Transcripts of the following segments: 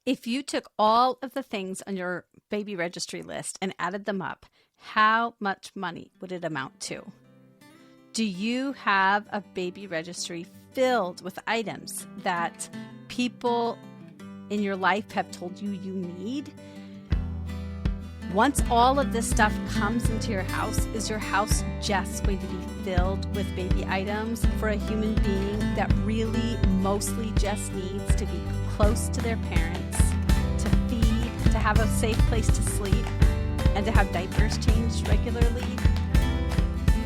If you took all of the things on your baby registry list and added them up, how much money would it amount to? Do you have a baby registry filled with items that people in your life have told you you need? Once all of this stuff comes into your house, is your house just going to be filled with baby items for a human being that really mostly just needs to be close to their parents, to feed, to have a safe place to sleep, and to have diapers changed regularly?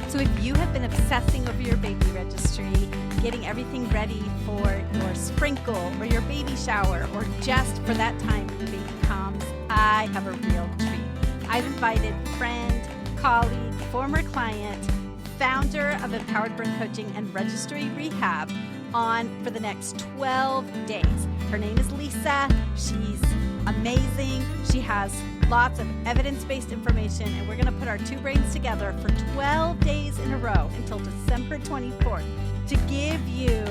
So if you have been obsessing over your baby registry, getting everything ready for your sprinkle or your baby shower, or just for that time when your baby comes, I have a real treat. I've invited friend, colleague, former client, founder of Empowered Birth Coaching and Registry Rehab on for the next 12 days. Her name is Lisa. She's amazing. She has lots of evidence-based information, and we're going to put our two brains together for 12 days in a row until December 24th to give you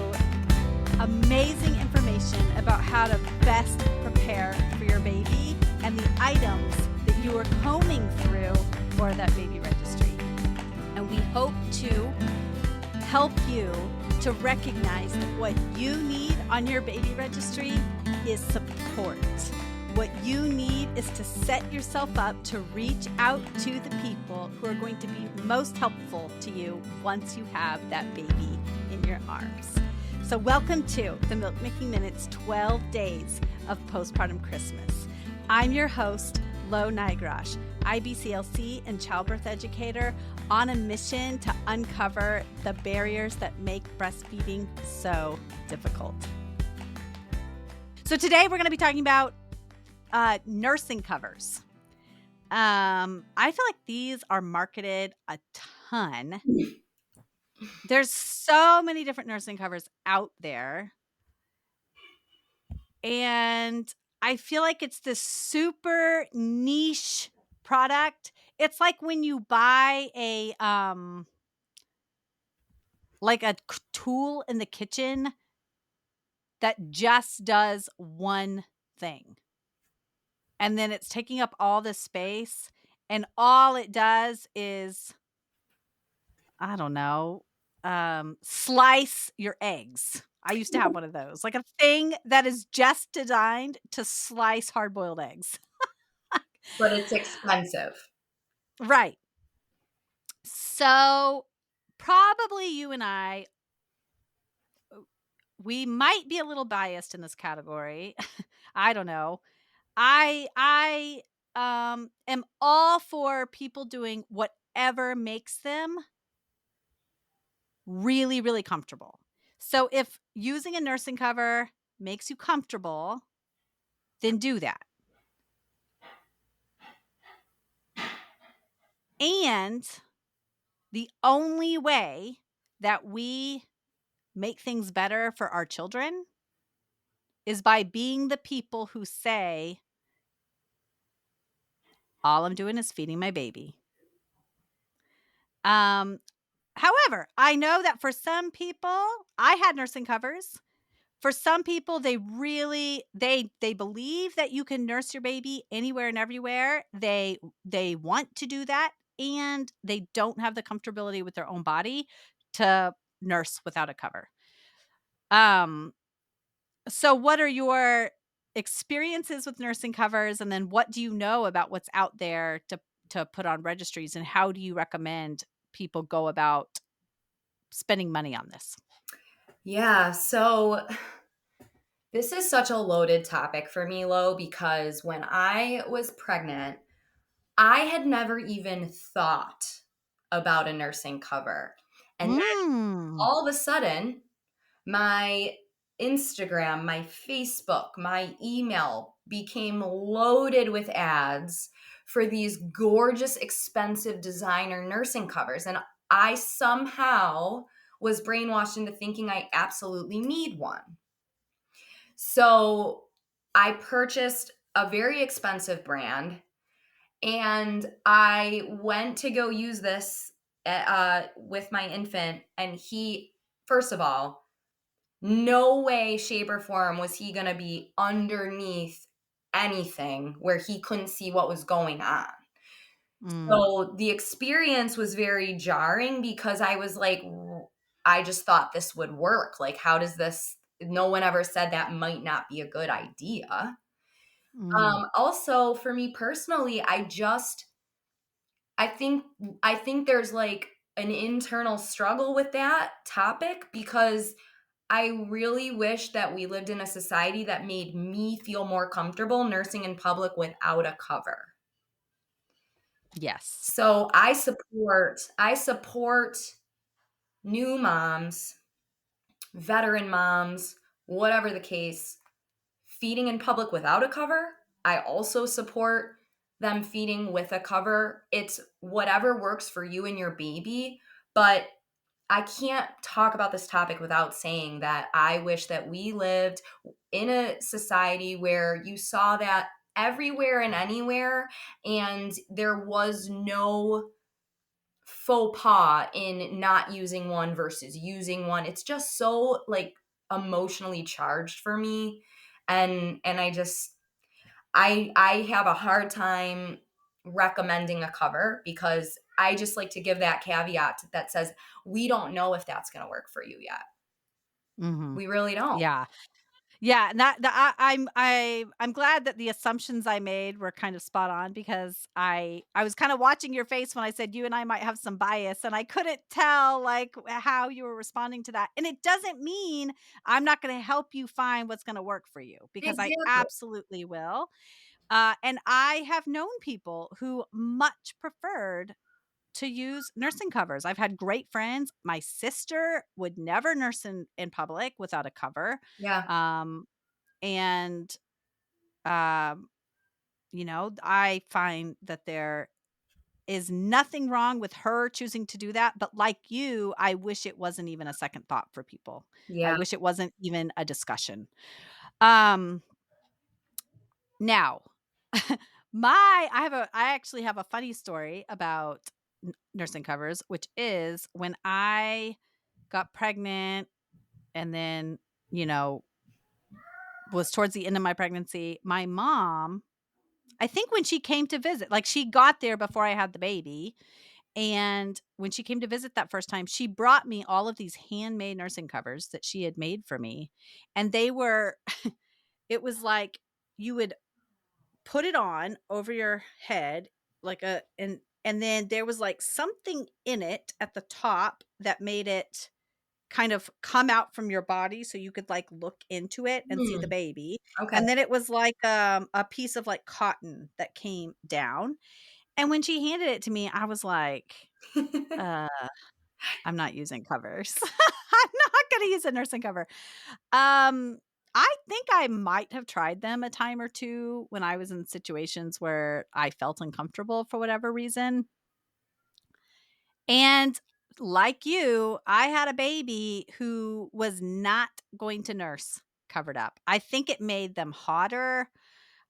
amazing information about how to best prepare for your baby and the items that you are combing through for that baby registry. And we hope to help you to recognize that what you need on your baby registry is support. What you need is to set yourself up to reach out to the people who are going to be most helpful to you once you have that baby in your arms. So welcome to the Milk Making Minutes 12 Days of Postpartum Christmas. I'm your host, Lo Nigrosh, IBCLC and Childbirth Educator, on a mission to uncover the barriers that make breastfeeding so difficult. So today we're going to be talking about nursing covers. I feel like these are marketed a ton. There's so many different nursing covers out there. And I feel like it's this super niche product. It's like when you buy a tool in the kitchen that just does one thing. And then it's taking up all this space, and all it does is, I don't know, slice your eggs. I used to have one of those, like a thing that is just designed to slice hard-boiled eggs. But it's expensive. Right. So probably you and I, we might be a little biased in this category. I don't know. I am all for people doing whatever makes them really, really comfortable. So if using a nursing cover makes you comfortable, then do that. And the only way that we make things better for our children is by being the people who say, all I'm doing is feeding my baby. However, I know that for some people, I had nursing covers. For some people, they really they believe that you can nurse your baby anywhere and everywhere. They want to do that, and they don't have the comfortability with their own body to nurse without a cover. So what are your experiences with nursing covers, and then what do you know about what's out there to put on registries, and how do you recommend people go about spending money on this? Yeah, so this is such a loaded topic for me, Lo, because when I was pregnant, I had never even thought about a nursing cover. And then Mm. all of a sudden, my Instagram, my Facebook, my email became loaded with ads for these gorgeous, expensive designer nursing covers. And I somehow was brainwashed into thinking I absolutely need one. So I purchased a very expensive brand, and I went to go use this with my infant. And he, first of all, no way, shape, or form was he going to be underneath anything where he couldn't see what was going on. Mm, So the experience was very jarring because I was like, I just thought this would work. Like, how does this? No one ever said that might not be a good idea. mm. Also, for me personally, I think I think there's like an internal struggle with that topic because I really wish that we lived in a society that made me feel more comfortable nursing in public without a cover. Yes. So I support new moms, veteran moms, whatever the case, feeding in public without a cover. I also support them feeding with a cover. It's whatever works for you and your baby, but I can't talk about this topic without saying that I wish that we lived in a society where you saw that everywhere and anywhere, and there was no faux pas in not using one versus using one. It's just so like emotionally charged for me. And I have a hard time recommending a cover because I just like to give that caveat that says we don't know if that's going to work for you yet. Mhm. We really don't. Yeah. Yeah, and I'm glad that the assumptions I made were kind of spot on because I was kind of watching your face when I said you and I might have some bias, and I couldn't tell, like, how you were responding to that, and it doesn't mean I'm not gonna help you find what's gonna work for you because I Exactly. absolutely will, and I have known people who much preferred to use nursing covers. I've had great friends. My sister would never nurse in public without a cover, Yeah. um, and, um, I find that there is nothing wrong with her choosing to do that, but like you, I wish it wasn't even a second thought for people. I Yeah. wish it wasn't even a discussion. Um, now, I actually have a funny story about nursing covers, which is when I got pregnant and then, you know, was towards the end of my pregnancy, my mom, I think when she came to visit, like, she got there before I had the baby, and when she came to visit that first time, she brought me all of these handmade nursing covers that she had made for me, and they were it was like you would put it on over your head like a and then there was, like, something in it at the top that made it kind of come out from your body so you could, like, look into it and see the Hmm. baby, Okay. and then it was like, a piece of, like, cotton that came down, and when she handed it to me, I was like, "Uh, I'm not using covers. I'm not gonna use a nursing cover." Um, I think I might have tried them a time or 2 when I was in situations where I felt uncomfortable for whatever reason, and like you, I had a baby who was not going to nurse covered up. I think it made them hotter.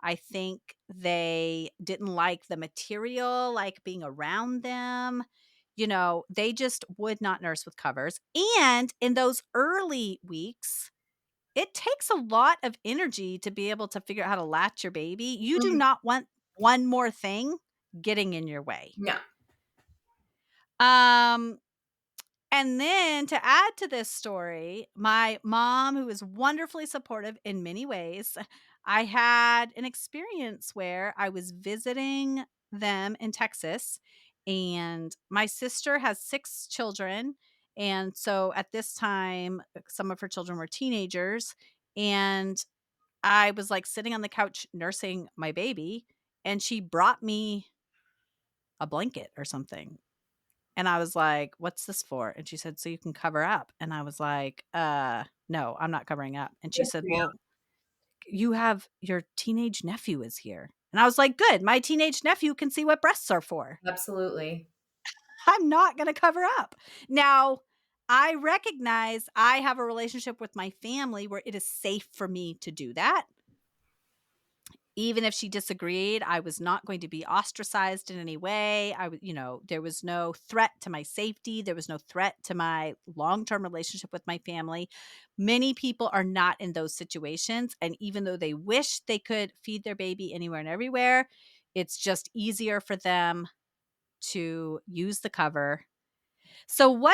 I think they didn't like the material, like being around them. They just would not nurse with covers. And in those early weeks, it takes a lot of energy to be able to figure out how to latch your baby. You do Mhm. not want one more thing getting in your way. No. Um, and then to add to this story, my mom, who is wonderfully supportive in many ways, I had an experience where I was visiting them in Texas, and my sister has 6 children. And so at this time, some of her children were teenagers. And I was like sitting on the couch nursing my baby, and she brought me a blanket or something. And I was like, "What's this for?" And she said, "So you can cover up." And I was like, no, I'm not covering up." And she Good said, for you. "Well, you have your teenage nephew is here." And I was like, "Good. My teenage nephew can see what breasts are for. Absolutely. I'm not gonna cover up." Now, I recognize I have a relationship with my family where it is safe for me to do that. Even if she disagreed, I was not going to be ostracized in any way. There was no threat to my safety. There was no threat to my long-term relationship with my family. Many people are not in those situations. And even though they wish they could feed their baby anywhere and everywhere, it's just easier for them to use the cover. So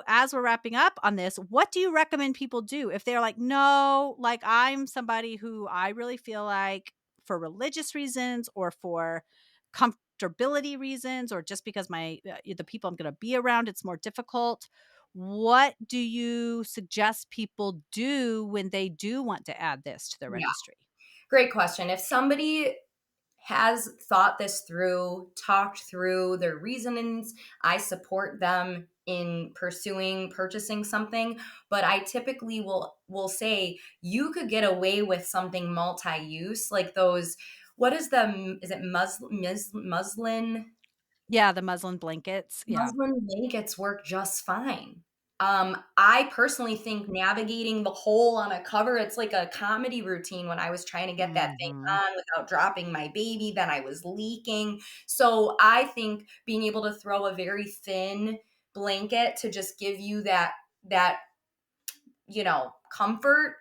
as we're wrapping up on this, what do you recommend people do if they're like, no, like I'm somebody who I really feel like for religious reasons or for comfortability reasons, or just because the people I'm going to be around, it's more difficult. What do you suggest people do when they do want to add this to their Yeah, registry? great question. If somebody has thought this through, talked through their reasonings, I support them in purchasing something, but I typically will say you could get away with something multi-use, like those, is it muslin? Yeah, the muslin blankets. Yeah. Muslin blankets work just fine. I personally think navigating the hole on a cover, it's like a comedy routine when I was trying to get that thing Mhm. on without dropping my baby, then I was leaking. So I think being able to throw a very thin blanket to just give you that comfort.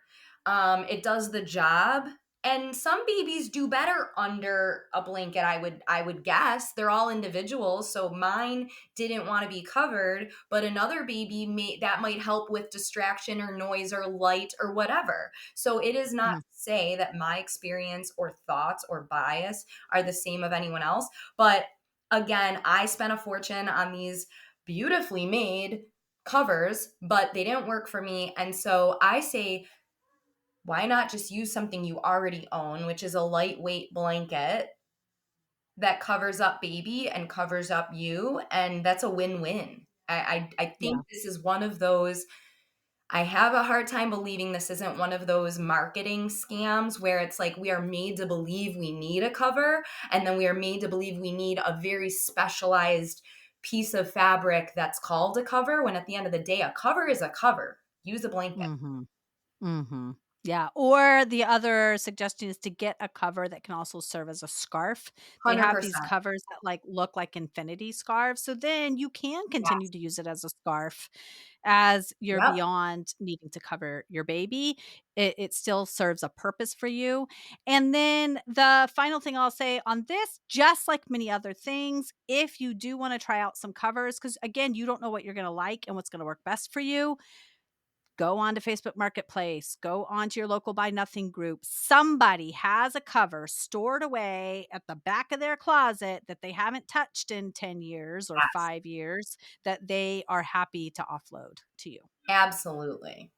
It does the job. And some babies do better under a blanket, I would guess. They're all individuals. So mine didn't want to be covered, but another baby that might help with distraction or noise or light or whatever. So it is not Mm. to say that my experience or thoughts or bias are the same of anyone else. But again, I spent a fortune on these beautifully made covers, but they didn't work for me. And so I say, why not just use something you already own, which is a lightweight blanket that covers up baby and covers up you? And that's a win-win. I Yeah. think this is one of those. I have a hard time believing this isn't one of those marketing scams where it's like we are made to believe we need a cover, and then we are made to believe we need a very specialized piece of fabric that's called a cover, when at the end of the day, a cover is a cover. Use a blanket. Mhm. Mhm. Yeah, or the other suggestion is to get a cover that can also serve as a scarf. They have these 100%. covers that, like, look like infinity scarves, so then you can continue Yes. to use it as a scarf as you're Yep. beyond needing to cover your baby. It still serves a purpose for you. And then the final thing I'll say on this, just like many other things, if you do wanna try out some covers, because again, you don't know what you're gonna like and what's gonna work best for you, go on to Facebook Marketplace, go onto your local Buy Nothing group. Somebody has a cover stored away at the back of their closet that they haven't touched in 10 years or Yes. 5 years that they are happy to offload to you. Absolutely.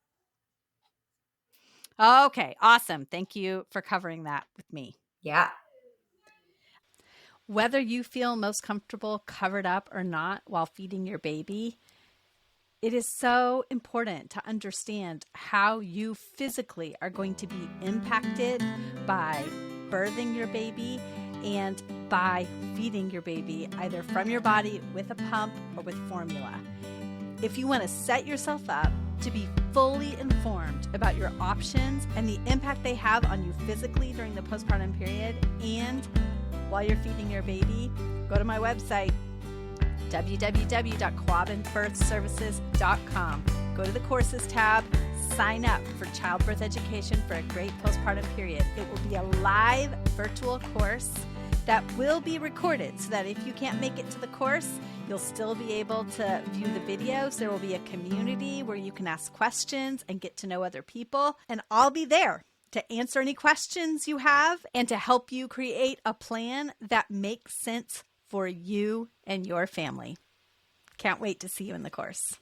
Okay, awesome. Thank you for covering that with me. Yeah. Whether you feel most comfortable covered up or not while feeding your baby, it is so important to understand how you physically are going to be impacted by birthing your baby and by feeding your baby, either from your body with a pump or with formula. If you want to set yourself up to be fully informed about your options and the impact they have on you physically during the postpartum period and while you're feeding your baby, go to my website, www.quabbinbirthservices.com. Go to the courses tab, sign up for childbirth education for a great postpartum period. It will be a live virtual course that will be recorded so that if you can't make it to the course, you'll still be able to view the videos. There will be a community where you can ask questions and get to know other people. And I'll be there to answer any questions you have and to help you create a plan that makes sense for you and your family. Can't wait to see you in the course.